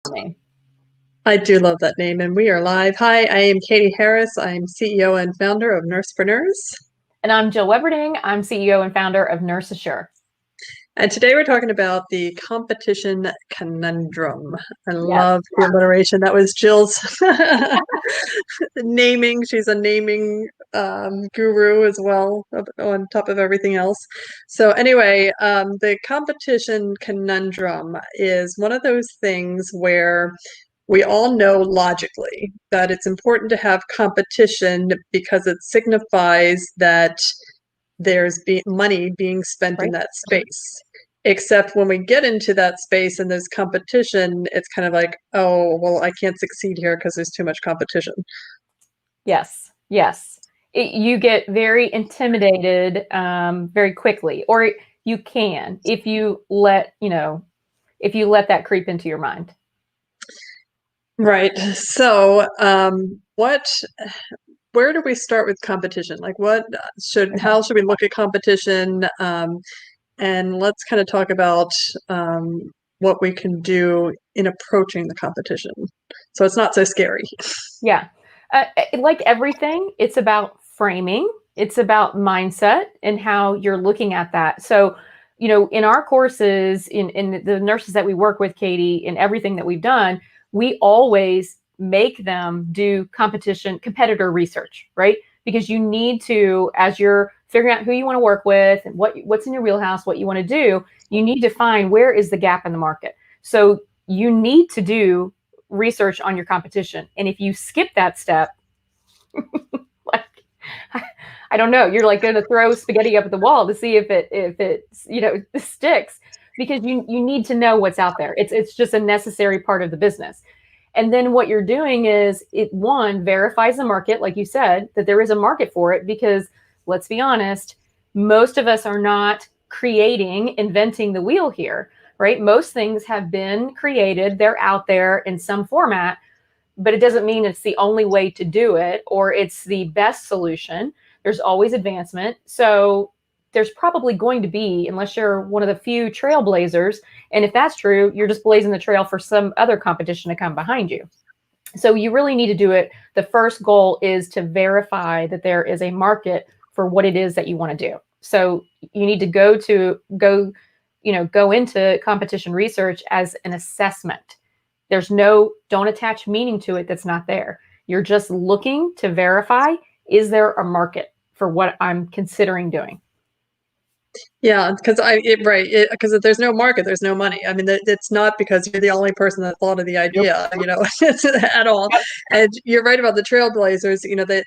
name. I do love that name, and we are live. Hi, I am Katie Harris. I'm CEO and founder of Nursepreneurs. And I'm Jill Weberding. I'm CEO and founder of Nurse Assure. And today we're talking about the competition conundrum. I Yes. love the alliteration. That was Jill's naming. She's a naming guru as well, on top of everything else. So anyway, the competition conundrum is one of those things where we all know logically that it's important to have competition because it signifies that there's money being spent in that space. Except when we get into that space and there's competition, it's kind of like, oh, well, I can't succeed here because there's too much competition. Yes. Yes. You get very intimidated very quickly, or you can if you let that creep into your mind. Right. So, where do we start with competition? Like, how should we look at competition? And let's kind of talk about what we can do in approaching the competition, so it's not so scary. Yeah. Like everything, it's about framing. It's about mindset and how you're looking at that. So, in our courses, in the nurses that we work with, Katie, in everything that we've done, we always make them do competitor research, right? Because you need to, as you're figuring out who you want to work with and what's in your wheelhouse, what you want to do, you need to find where is the gap in the market. So you need to do research on your competition. And if you skip that step, like, I don't know, you're like going to throw spaghetti up at the wall to see if it sticks, because you need to know what's out there. It's just a necessary part of the business. And then what you're doing is one, verifies the market, like you said, that there is a market for it, because let's be honest, most of us are not inventing the wheel here, right? Most things have been created, they're out there in some format, but it doesn't mean it's the only way to do it or it's the best solution. There's always advancement. So there's probably going to be, unless you're one of the few trailblazers, and if that's true, you're just blazing the trail for some other competition to come behind you. So you really need to do it. The first goal is to verify that there is a market for what it is that you want to do. So you need to go into competition research as an assessment. Don't attach meaning to it that's not there. You're just looking to verify, is there a market for what I'm considering doing? Yeah, because because if there's no market, there's no money. I mean, it's not because you're the only person that thought of the idea, at all. And you're right about the trailblazers.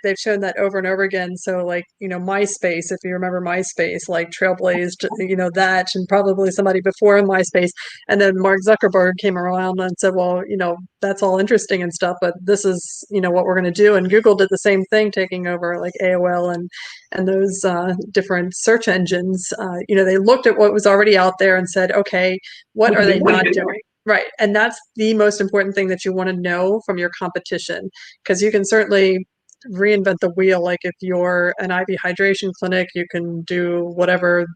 They've shown that over and over again. So, like, MySpace, if you remember MySpace, like trailblazed, that, and probably somebody before in MySpace. And then Mark Zuckerberg came around and said, well, that's all interesting and stuff, but this is, what we're going to do. And Google did the same thing, taking over like AOL and those different search engines. They looked at what was already out there and said, okay, what are they not doing? Right. And that's the most important thing that you want to know from your competition, because you can certainly reinvent the wheel. Like if you're an IV hydration clinic, you can do whatever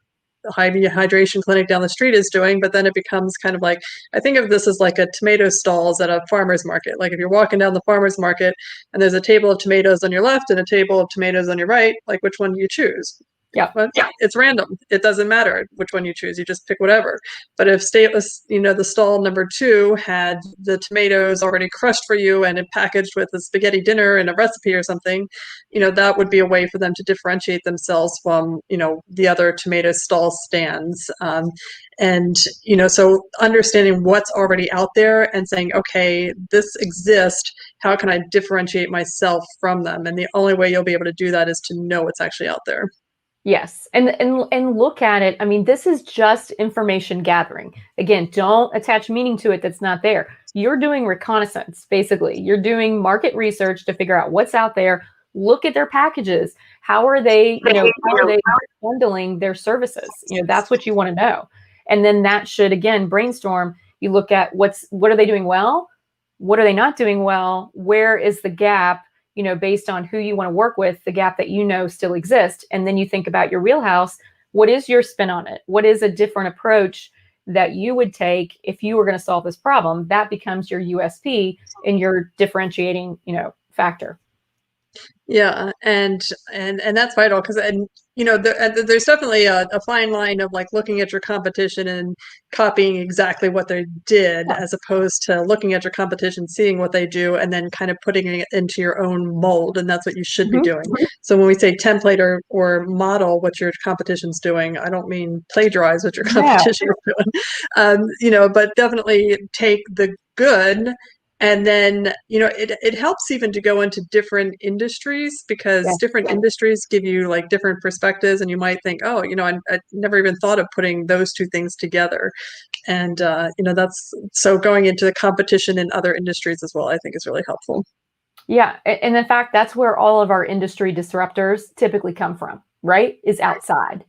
the IV hydration clinic down the street is doing, but then it becomes kind of like, I think of this as like a tomato stalls at a farmer's market. Like if you're walking down the farmer's market and there's a table of tomatoes on your left and a table of tomatoes on your right, like which one do you choose? Yeah. Well, it's random. It doesn't matter which one you choose. You just pick whatever. But if the stall number 2 had the tomatoes already crushed for you and it packaged with a spaghetti dinner and a recipe or something, that would be a way for them to differentiate themselves from, the other tomato stall stands. So understanding what's already out there and saying, okay, this exists. How can I differentiate myself from them? And the only way you'll be able to do that is to know what's actually out there. Yes. And look at it. I mean, this is just information gathering. Again, don't attach meaning to it that's not there. You're doing reconnaissance, basically. You're doing market research to figure out what's out there. Look at their packages. How are they bundling their services? That's what you want to know. And then that should, again, brainstorm. You look at what are they doing well? What are they not doing well? Where is the gap? Based on who you want to work with, the gap that still exists. And then you think about your wheelhouse. What is your spin on it? What is a different approach that you would take if you were going to solve this problem. That becomes your USP and your differentiating, factor. Yeah, and that's vital because there's definitely a fine line of like looking at your competition and copying exactly what they did, Yeah. as opposed to looking at your competition, seeing what they do, and then kind of putting it into your own mold, and that's what you should be Mhm. doing. So when we say template or model what your competition's doing, I don't mean plagiarize what your Yeah. competition is doing, but definitely take the good. And then, it helps even to go into different industries, because Yeah. different industries give you like different perspectives, and you might think, oh, I never even thought of putting those two things together. And, that's so going into the competition in other industries as well, I think is really helpful. Yeah. And in fact, that's where all of our industry disruptors typically come from, right? Is outside.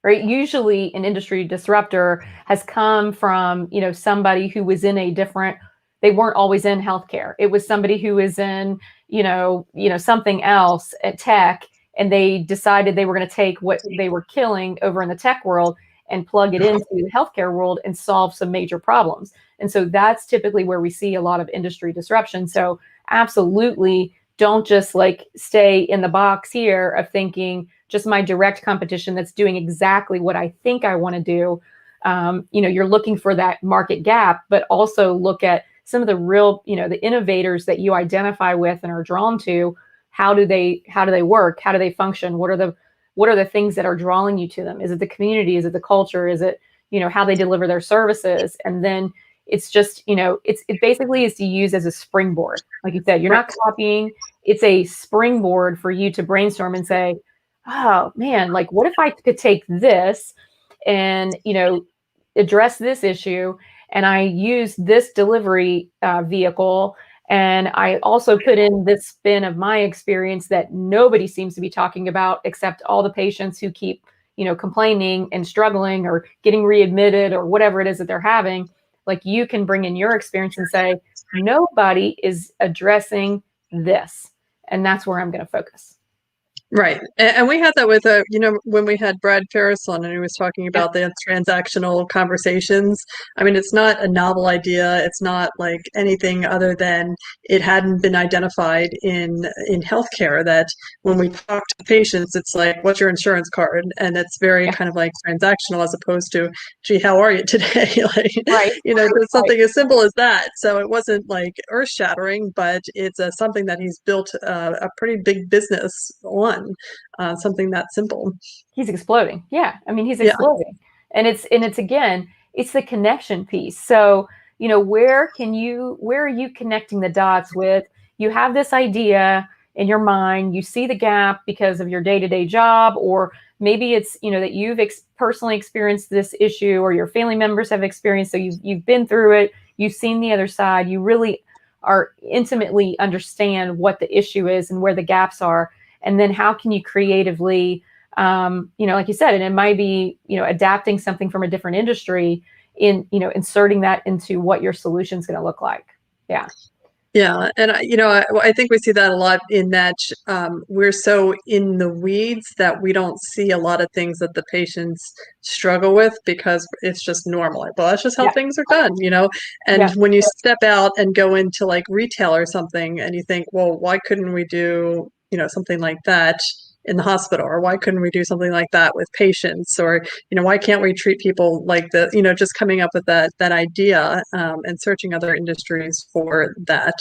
Right? Usually an industry disruptor has come from, somebody who was in a different, they weren't always in healthcare. It was somebody who was in, something else at tech, and they decided they were going to take what they were killing over in the tech world and plug it into the healthcare world and solve some major problems. And so that's typically where we see a lot of industry disruption. So absolutely don't just like stay in the box here of thinking just my direct competition that's doing exactly what I think I want to do. You're looking for that market gap, but also look at some of the real, the innovators that you identify with and are drawn to. How do they work? How do they function? What are the things that are drawing you to them? Is it the community? Is it the culture? Is it, how they deliver their services? And then it's just, it basically is to use as a springboard. Like you said, you're not copying. It's a springboard for you to brainstorm and say, oh man, like what if I could take this and, address this issue, and I use this delivery vehicle, and I also put in this spin of my experience that nobody seems to be talking about except all the patients who keep, complaining and struggling or getting readmitted or whatever it is that they're having. Like you can bring in your experience and say, nobody is addressing this. And that's where I'm going to focus. Right. And we had that with, when we had Brad Ferris on and he was talking Yeah. about the transactional conversations. I mean, it's not a novel idea. It's not like anything other than it hadn't been identified in healthcare, that when we talk to patients, it's like, what's your insurance card? And it's very Yeah. kind of like transactional, as opposed to, gee, how are you today? Like, Right. just Right. something as simple as that. So it wasn't like earth shattering, but it's something that he's built a pretty big business on. Something that simple. He's exploding. Yeah. I mean, he's Yeah. exploding. And it's again, it's the connection piece. So, where are you connecting the dots with? You have this idea in your mind, you see the gap because of your day-to-day job, or maybe it's, that you've personally experienced this issue, or your family members have experienced, so you've been through it, you've seen the other side, you really are intimately understand what the issue is and where the gaps are. And then how can you creatively, like you said, and it might be, adapting something from a different industry in, inserting that into what your solution is going to look like. Yeah. Yeah, and I think we see that a lot, in that we're so in the weeds that we don't see a lot of things that the patients struggle with, because it's just normal. Like, well, that's just how Yeah. things are done. And Yeah. when you step out and go into like retail or something, and you think, well, why couldn't we do something like that in the hospital, or why couldn't we do something like that with patients, or why can't we treat people like the just coming up with that idea, and searching other industries for that.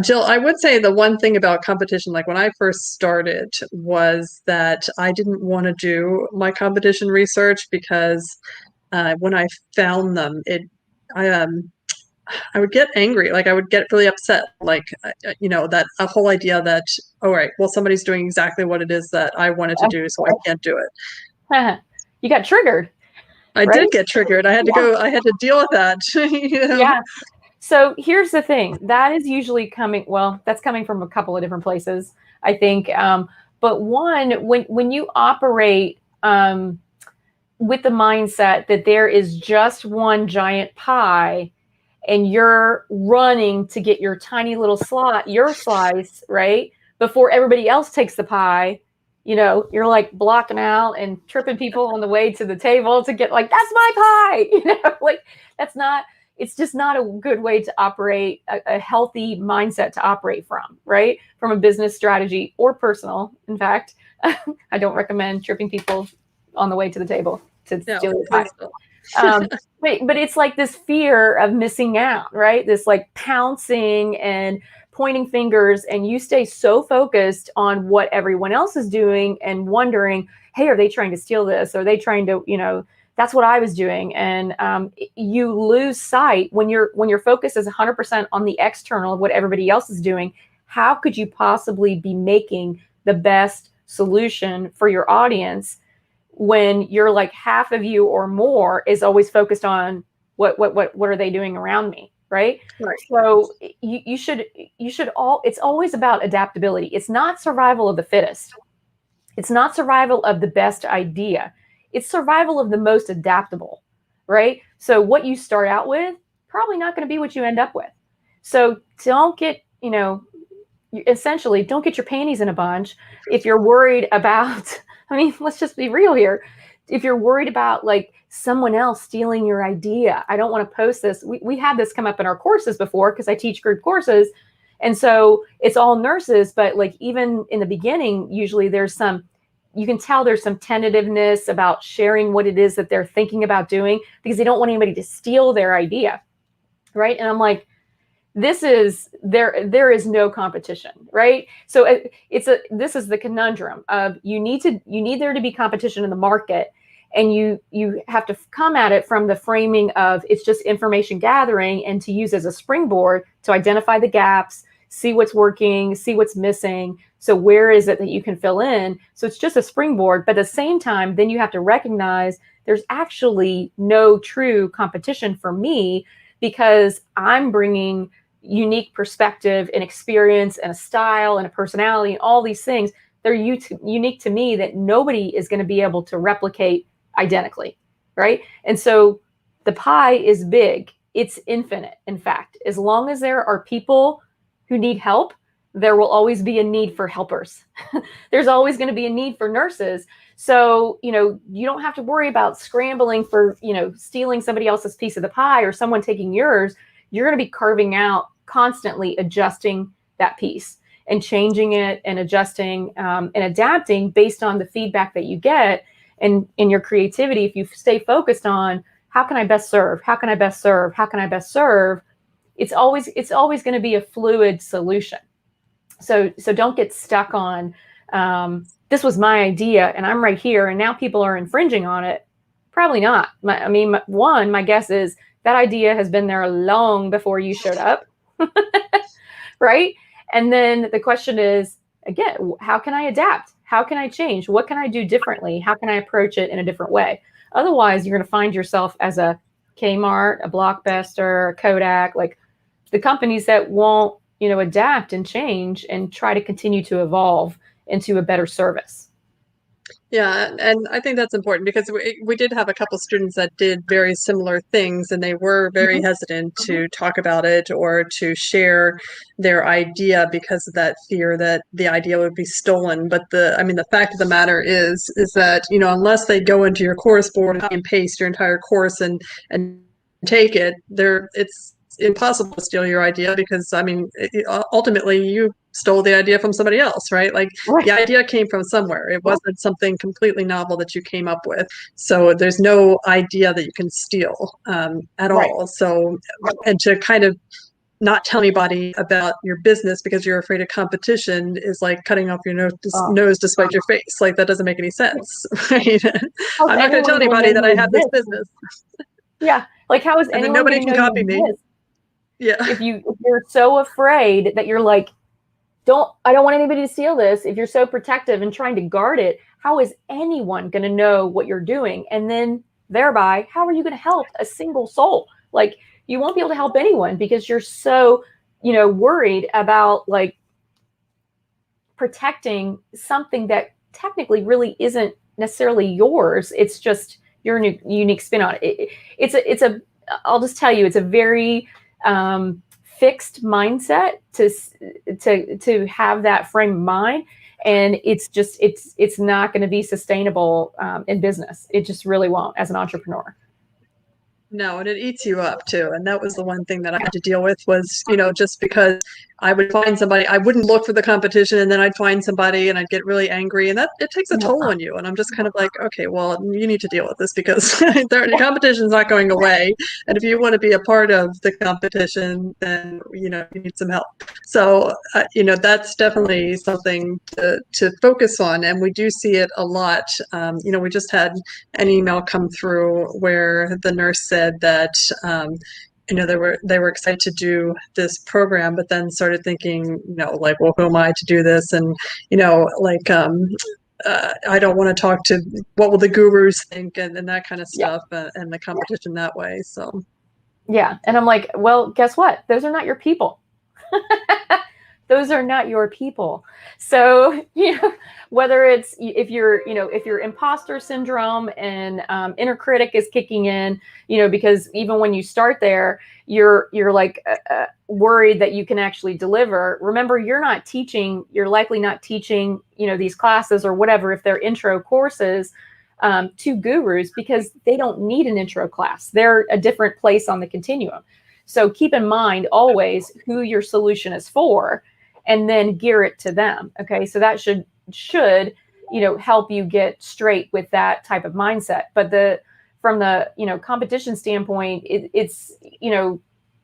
Jill, I would say the one thing about competition, like when I first started, was that I didn't want to do my competition research, because when I found them, I would get angry. Like I would get really upset. Like, that a whole idea that, all right, well, somebody's doing exactly what it is that I wanted to do, so I can't do it. You got triggered, I right? did get triggered. Yeah. I had to deal with that. Yeah. So here's the thing, that is usually coming, well, that's coming from a couple of different places, I think. But one, when you operate with the mindset that there is just one giant pie, and you're running to get your tiny little your slice, right? Before everybody else takes the pie, you're like blocking out and tripping people on the way to the table to get like, that's my pie, like that's not, it's just not a good way to operate, a healthy mindset to operate from, right? From a business strategy or personal. In fact, I don't recommend tripping people on the way to the table to steal your pie. But it's like this fear of missing out, right? This like pouncing and pointing fingers, and you stay so focused on what everyone else is doing and wondering, hey, are they trying to steal this? Are they trying to, that's what I was doing. And you lose sight when your focus is 100% on the external of what everybody else is doing. How could you possibly be making the best solution for your audience when you're like half of you or more is always focused on what are they doing around me, right? So you should it's always about adaptability. It's not survival of the fittest. It's not survival of the best idea. It's survival of the most adaptable, right? So what you start out with, probably not going to be what you end up with. So don't get, essentially don't get your panties in a bunch if you're worried about, I mean, let's just be real here. If you're worried about like someone else stealing your idea, I don't want to post this. We had this come up in our courses before because I teach group courses. And so it's all nurses, but like even in the beginning, usually you can tell there's some tentativeness about sharing what it is that they're thinking about doing because they don't want anybody to steal their idea. Right. And I'm like, there is no competition, right? So this is the conundrum of you need there to be competition in the market, and you have to come at it from the framing of it's just information gathering and to use as a springboard to identify the gaps, see what's working, see what's missing. So where is it that you can fill in? So it's just a springboard, but at the same time, then you have to recognize there's actually no true competition for me because I'm bringing unique perspective and experience and a style and a personality and all these things. They're unique to me that nobody is going to be able to replicate identically, right? And so the pie is big. It's infinite. In fact, as long as there are people who need help, there will always be a need for helpers. There's always going to be a need for nurses. So, you don't have to worry about scrambling for, stealing somebody else's piece of the pie or someone taking yours. You're going to be carving out, constantly adjusting that piece and changing it and adjusting and adapting based on the feedback that you get. And in your creativity, if you stay focused on how can I best serve, how can I best serve, how can I best serve, it's always going to be a fluid solution. So don't get stuck on this was my idea and I'm right here and now people are infringing on it. Probably not. My guess is that idea has been there long before you showed up. Right? And then the question is, again, how can I adapt? How can I change? What can I do differently? How can I approach it in a different way? Otherwise, you're going to find yourself as a Kmart, a Blockbuster, a Kodak, like the companies that won't, adapt and change and try to continue to evolve into a better service. Yeah, and I think that's important because we did have a couple students that did very similar things, and they were very hesitant to talk about it or to share their idea because of that fear that the idea would be stolen. But the fact of the matter is that, unless they go into your course board and paste your entire course and take it, it's impossible to steal your idea because, ultimately you stole the idea from somebody else, right? Like the idea came from somewhere. It wasn't something completely novel that you came up with. So there's no idea that you can steal at all. So, and to kind of not tell anybody about your business because you're afraid of competition is like cutting off your nose to spite your face. Like that doesn't make any sense, right? I'm not going to tell anybody that I have this business. Yeah. Like how is anyone nobody can copy me? Yeah. If you're so afraid that you're like, I don't want anybody to steal this. If you're so protective and trying to guard it, how is anyone going to know what you're doing? And then thereby, how are you going to help a single soul? Like you won't be able to help anyone because you're so, worried about like protecting something that technically really isn't necessarily yours. It's just your unique spin on it. I'll just tell you, it's a very fixed mindset to have that frame of mind. And it's not going to be sustainable in business. It just really won't as an entrepreneur. No, and it eats you up too. And that was the one thing that I had to deal with was, just because I would find somebody, I wouldn't look for the competition, and then I'd find somebody and I'd get really angry, and that it takes a toll on you. And I'm just kind of like, okay, well, you need to deal with this because the competition's not going away. And if you want to be a part of the competition, then, you need some help. So, that's definitely something to focus on. And we do see it a lot. We just had an email come through where the nurse said that they were excited to do this program, but then started thinking, like, well, who am I to do this? And like, I don't want to talk to what will the gurus think, and that kind of stuff, and the competition that way. So yeah, and I'm like, well, guess what? Those are not your people. Those are not your people. So, whether it's if your imposter syndrome and inner critic is kicking in, because even when you start there, you're like worried that you can actually deliver. Remember, you're likely not teaching, these classes or whatever, if they're intro courses, to gurus, because they don't need an intro class. They're a different place on the continuum. So keep in mind always who your solution is for, and then gear it to them. Okay. So that should, help you get straight with that type of mindset. But from the, competition standpoint, it's,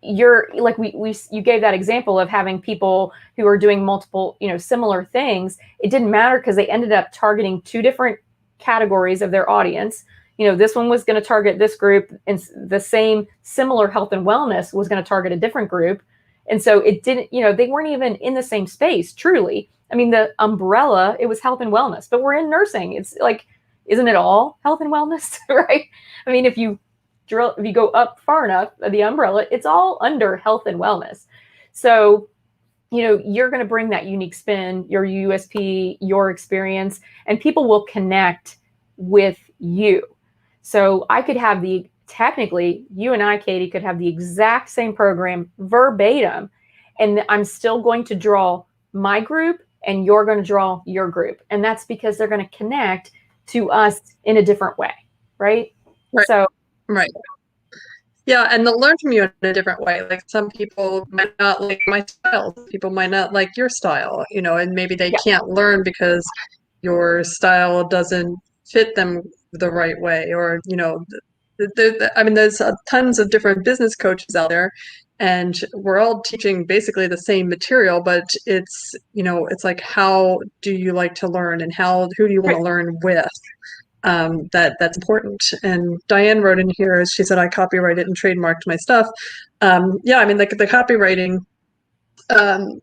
you're like, you gave that example of having people who are doing multiple, similar things. It didn't matter because they ended up targeting two different categories of their audience. This one was going to target this group, and the same similar health and wellness was going to target a different group. And so it didn't, they weren't even in the same space, truly. I mean, the umbrella, it was health and wellness, but we're in nursing. It's like, isn't it all health and wellness, right? I mean, if you go up far enough, the umbrella, it's all under health and wellness. So, you're going to bring that unique spin, your USP, your experience, and people will connect with you. So I could have technically, you and I, Katie, could have the exact same program verbatim, and I'm still going to draw my group and you're going to draw your group. And that's because they're going to connect to us in a different way. Right. Right. So, right. Yeah, and they'll learn from you in a different way. Like, some people might not like my style, people might not like your style, and maybe they can't learn because your style doesn't fit them the right way, or I mean, there's tons of different business coaches out there, and we're all teaching basically the same material, but it's like, how do you like to learn, and who do you want to learn with? That's important. And Diane wrote in here, she said, I copyrighted and trademarked my stuff. Yeah, I mean, like, the copywriting,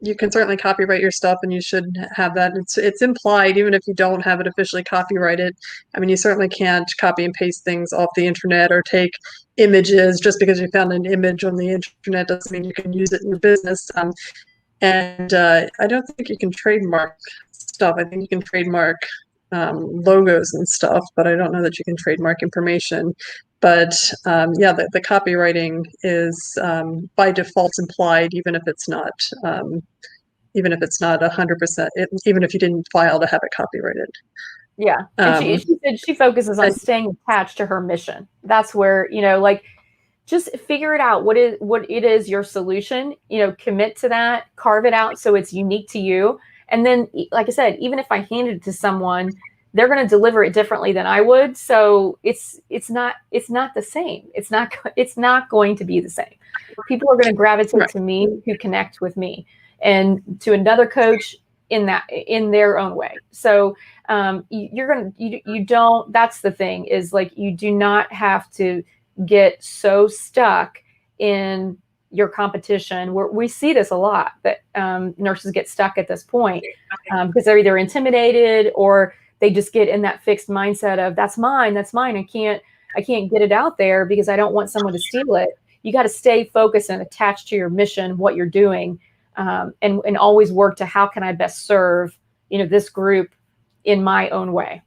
you can certainly copyright your stuff, and you should have that. It's implied, even if you don't have it officially copyrighted. I mean, you certainly can't copy and paste things off the internet, or take images. Just because you found an image on the internet doesn't mean you can use it in your business. And I don't think you can trademark stuff. I think you can trademark logos and stuff, but I don't know that you can trademark information. But yeah, the copywriting is by default implied, even if it's not 100%, even if you didn't file to have it copyrighted. Yeah. And she said she focuses on staying attached to her mission. That's where, like, just figure it out. What it is your solution, commit to that, carve it out so it's unique to you. And then, like I said, even if I handed it to someone, they're going to deliver it differently than I would. So it's not the same. It's not going to be the same. People are going to gravitate to me who connect with me, and to another coach in their own way. So you don't, that's the thing, is like, you do not have to get so stuck in your competition, where we see this a lot, that nurses get stuck at this point because they're either intimidated, or they just get in that fixed mindset of that's mine. I can't get it out there because I don't want someone to steal it. You got to stay focused and attached to your mission, what you're doing, and always work to, how can I best serve, this group in my own way.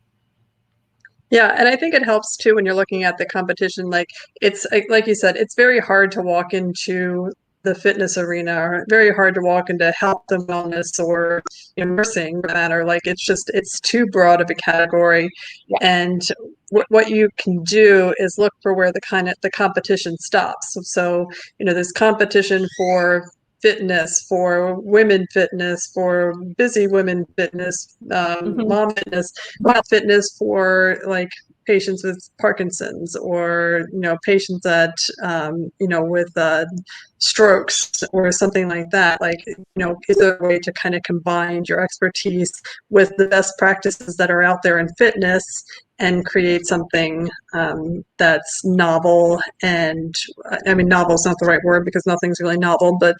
Yeah, and I think it helps too when you're looking at the competition. Like, it's like you said, it's very hard to walk into the fitness arena are very hard to walk into health and wellness or nursing for that matter. Like it's too broad of a category. Yeah. And what you can do is look for where the competition stops. So, there's competition for fitness, for women fitness, for busy women fitness, Mm-hmm. mom fitness, wild fitness for like patients with Parkinson's or patients that with strokes or something like that. Like is there a way to kind of combine your expertise with the best practices that are out there in fitness and create something that's novel? And I mean, novel is not the right word because nothing's really novel, but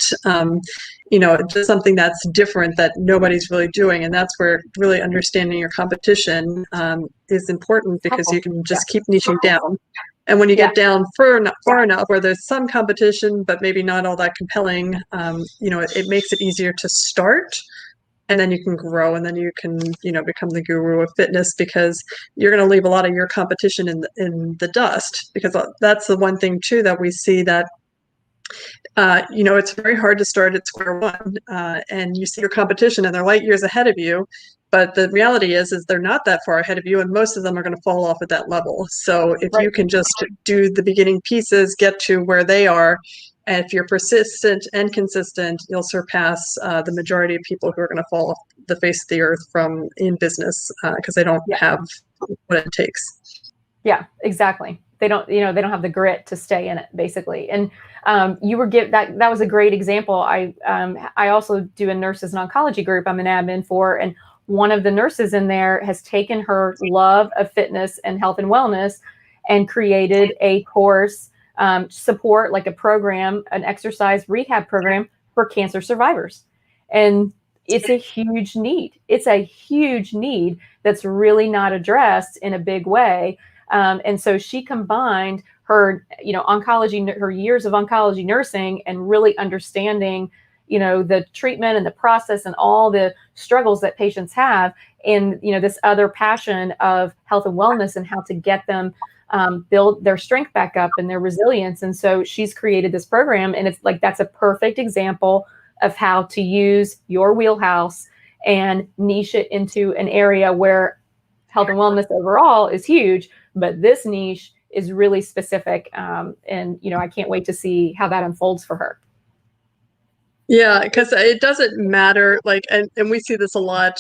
just something that's different that nobody's really doing. And that's where really understanding your competition is important, because you can just keep niching down. And when you get down far enough where there's some competition, but maybe not all that compelling, it makes it easier to start. And then you can grow, and then you can, become the guru of fitness, because you're going to leave a lot of your competition in the dust. Because that's the one thing too that we see, that it's very hard to start at square one, and you see your competition and they're light years ahead of you. But the reality is they're not that far ahead of you, and most of them are going to fall off at that level. So if you can just do the beginning pieces, get to where they are, and if you're persistent and consistent, you'll surpass the majority of people who are going to fall off the face of the earth in business, because they don't have what it takes. Yeah, exactly. They don't have the grit to stay in it, basically. And you were that was a great example. I also do a nurses and oncology group I'm an admin for, and one of the nurses in there has taken her love of fitness and health and wellness and created a course support, like a program, an exercise rehab program for cancer survivors. And it's a huge need. It's a huge need that's really not addressed in a big way. And so she combined her, oncology, her years of oncology nursing, and really understanding, the treatment and the process and all the struggles that patients have, and, this other passion of health and wellness and how to get them build their strength back up and their resilience. And so she's created this program, and it's like, that's a perfect example of how to use your wheelhouse and niche it into an area where health and wellness overall is huge, but this niche is really specific. And, I can't wait to see how that unfolds for her. Yeah, because it doesn't matter, like, and we see this a lot.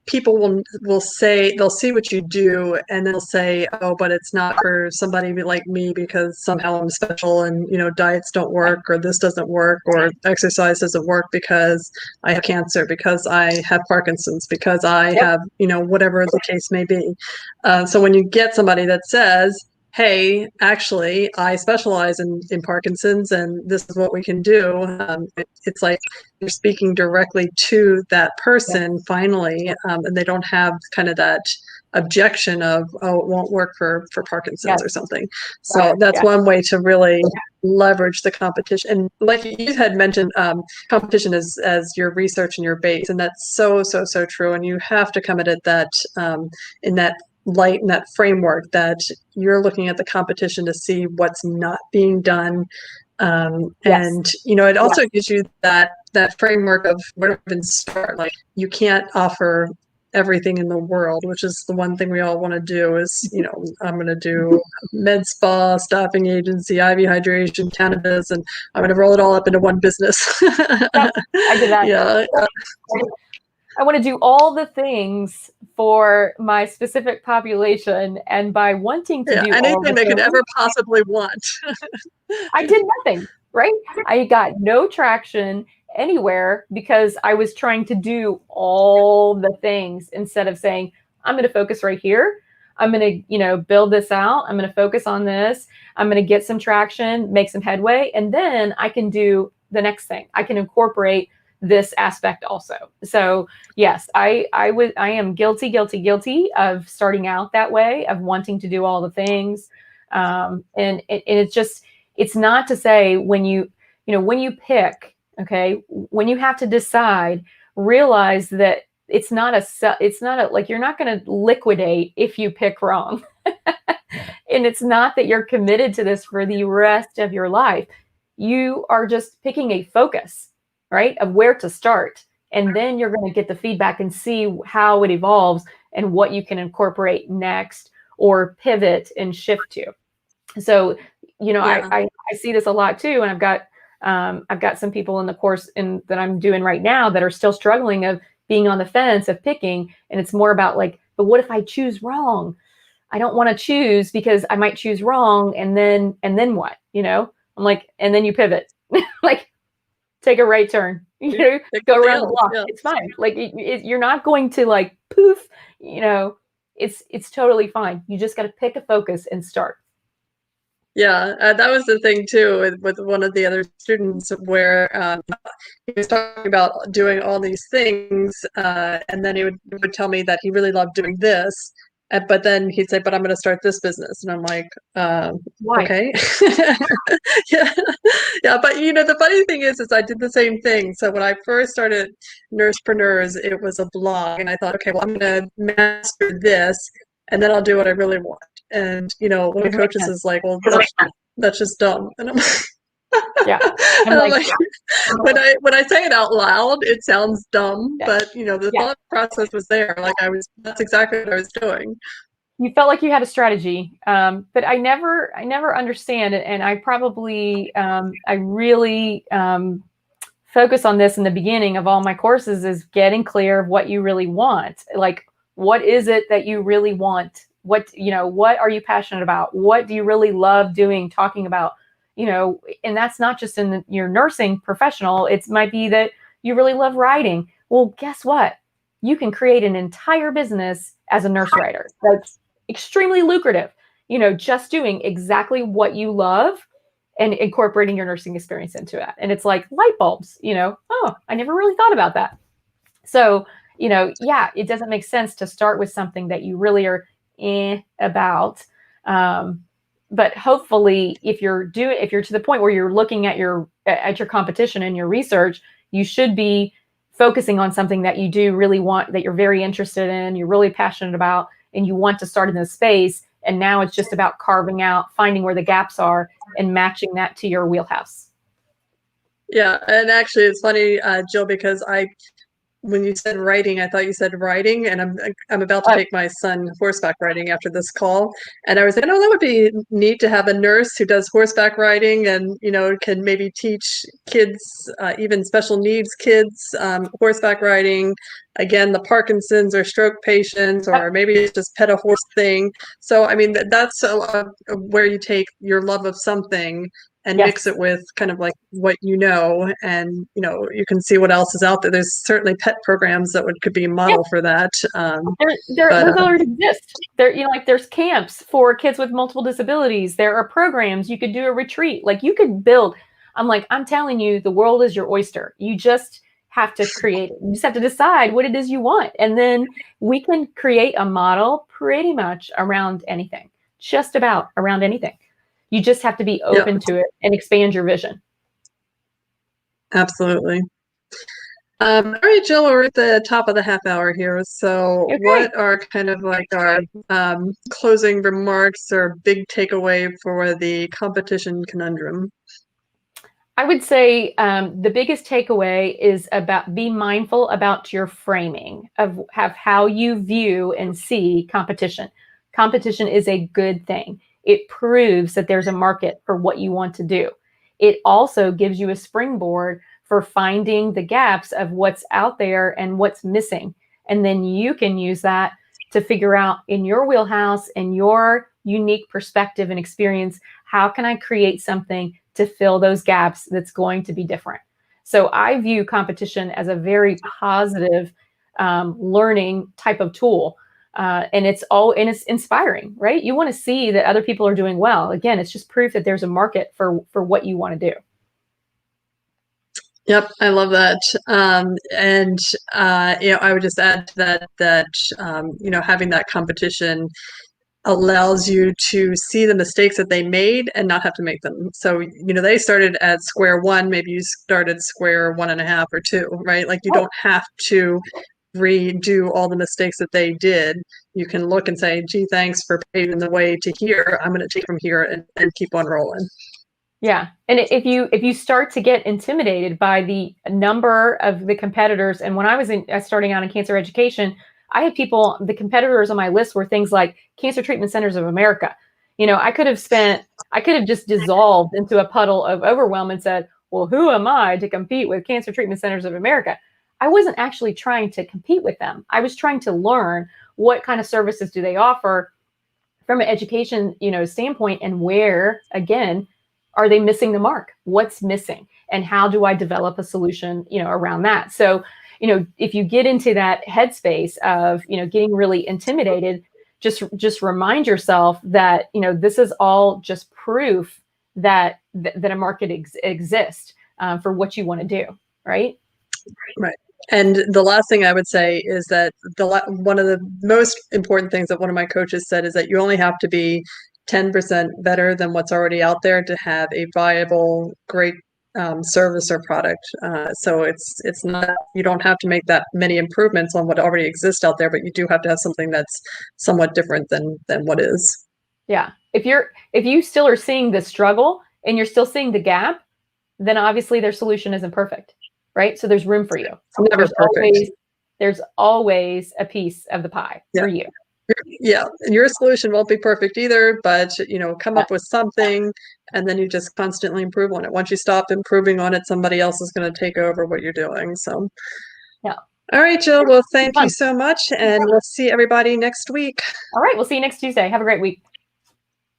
People will say, they'll see what you do and they'll say, oh, but it's not for somebody like me because somehow I'm special, and diets don't work, or this doesn't work, or exercise doesn't work because I have cancer, because I have Parkinson's, because I have whatever the case may be. So when you get somebody that says, hey, actually, I specialize in Parkinson's, and this is what we can do. It's like you're speaking directly to that person finally, and they don't have kind of that objection of, oh, it won't work for Parkinson's or something. So that's one way to really leverage the competition. And like you had mentioned, competition as your research and your base, and that's so true. And you have to come at it that in that light and that framework, that you're looking at the competition to see what's not being done. And it also gives you that framework of where to even start. Like, you can't offer everything in the world, which is the one thing we all want to do is, I'm going to do med spa, staffing agency, IV hydration, cannabis, and I'm going to roll it all up into one business. I did that. Yeah. I want to do all the things for my specific population, and by wanting to do anything they could ever possibly want. I did nothing, right? I got no traction anywhere because I was trying to do all the things instead of saying, I'm going to focus right here. I'm going to, build this out. I'm going to focus on this. I'm going to get some traction, make some headway, and then I can do the next thing. I can incorporate this aspect also. So yes, I am guilty of starting out that way, of wanting to do all the things. And it's not to say when you pick, okay, when you have to decide, realize that it's not like, you're not going to liquidate if you pick wrong. And it's not that you're committed to this for the rest of your life. You are just picking a focus, right, of where to start. And then you're going to get the feedback and see how it evolves and what you can incorporate next or pivot and shift to. So, Yeah. I see this a lot too, and I've got some people in the course that I'm doing right now that are still struggling of being on the fence of picking, and it's more about like, but what if I choose wrong? I don't want to choose because I might choose wrong, and then what? I'm like, and then you pivot, like take a right turn, Take go something around the else. block. Yeah. It's fine. Like you're not going to like poof, it's totally fine. You just got to pick a focus and start. Yeah, that was the thing too with one of the other students where he was talking about doing all these things, and then he would tell me that he really loved doing this, but then he'd say, "But I'm going to start this business," and I'm like, Why? "Okay, yeah, yeah." But the funny thing is I did the same thing. So when I first started Nursepreneurs, it was a blog, and I thought, okay, well, I'm going to master this, and then I'll do what I really want. And one of the Doesn't make coaches sense. is like, "Well, that's just dumb," and I'm Yeah. I'm and I'm like, like, when I say it out loud, it sounds dumb, yeah, but the yeah. thought process was there. Like that's exactly what I was doing. You felt like you had a strategy, but I never understand it, and I probably, I really focus on this in the beginning of all my courses is getting clear of what you really want. Like, what is it that you really want? What are you passionate about? What do you really love doing, talking about? And that's not just in your nursing professional. It might be that you really love writing. Well, guess what? You can create an entire business as a nurse writer. That's extremely lucrative. Just doing exactly what you love and incorporating your nursing experience into it. And it's like light bulbs, oh, I never really thought about that. So, yeah, it doesn't make sense to start with something that you really are about. But hopefully if you're to the point where you're looking at your competition and your research, you should be focusing on something that you do really want, that you're very interested in, you're really passionate about, and you want to start in this space. And now it's just about carving out, finding where the gaps are and matching that to your wheelhouse. Yeah, and actually, it's funny, Jill, because when you said writing, I thought you said riding, and I'm about to Uh, take my son horseback riding after this call, and I was like, oh, that would be neat to have a nurse who does horseback riding, and can maybe teach kids, even special needs kids, horseback riding. Again, the Parkinson's or stroke patients, or maybe it's just pet a horse thing. So I mean, that's where you take your love of something and mix yes. it with kind of like what and you can see what else is out there. There's certainly pet programs that could be a Yeah. model for that. Those already exist. Like there's camps for kids with multiple disabilities. There are programs. You could do a retreat. Like you could build. I'm telling you, the world is your oyster. You just have to create it. You just have to decide what it is you want. And then we can create a model pretty much around anything, just about around anything. You just have to be open to it and expand your vision. Absolutely. All right, Jill, we're at the top of the half hour here. So Okay. what are kind of like our closing remarks or big takeaway for the competition conundrum? I would say the biggest takeaway is about be mindful about your framing of how you view and see competition. Competition is a good thing. It proves that there's a market for what you want to do. It also gives you a springboard for finding the gaps of what's out there and what's missing. And then you can use that to figure out in your wheelhouse and your unique perspective and experience, how can I create something to fill those gaps that's going to be different. So I view competition as a very positive learning type of tool. And it's inspiring, right? You want to see that other people are doing well. Again, it's just proof that there's a market for what you want to do. Yep, I love that. And I would just add to that having that competition allows you to see the mistakes that they made and not have to make them. So, they started at square one, maybe you started square 1.5 or 2, right? Like you don't have to redo all the mistakes that they did. You can look and say, gee, thanks for paving the way to here. I'm going to take from here and keep on rolling. Yeah. And if you start to get intimidated by the number of the competitors, and when I was starting out in cancer education, I had people, the competitors on my list were things like Cancer Treatment Centers of America. You know, I could have just dissolved into a puddle of overwhelm and said, well, who am I to compete with Cancer Treatment Centers of America? I wasn't actually trying to compete with them. I was trying to learn what kind of services do they offer from an education, standpoint, and where, again, are they missing the mark? What's missing? And how do I develop a solution, around that? So, if you get into that headspace of, getting really intimidated, just remind yourself that, this is all just proof that a market exists, for what you want to do, right? Right. And the last thing I would say is that one of the most important things that one of my coaches said is that you only have to be 10% better than what's already out there to have a viable, great service or product. So it's not, you don't have to make that many improvements on what already exists out there, but you do have to have something that's somewhat different than what is. Yeah. If you still are seeing the struggle and you're still seeing the gap, then obviously their solution isn't perfect, right? So there's room for you. It's never perfect. There's always a piece of the pie Yeah. for you. Yeah, your solution won't be perfect either, but come up with something, and then you just constantly improve on it. Once you stop improving on it, somebody else is going to take over what you're doing. So, Yeah. all right, Jill. Well, thank you Fun. so much, and we'll see everybody next week. All right. We'll see you next Tuesday. Have a great week.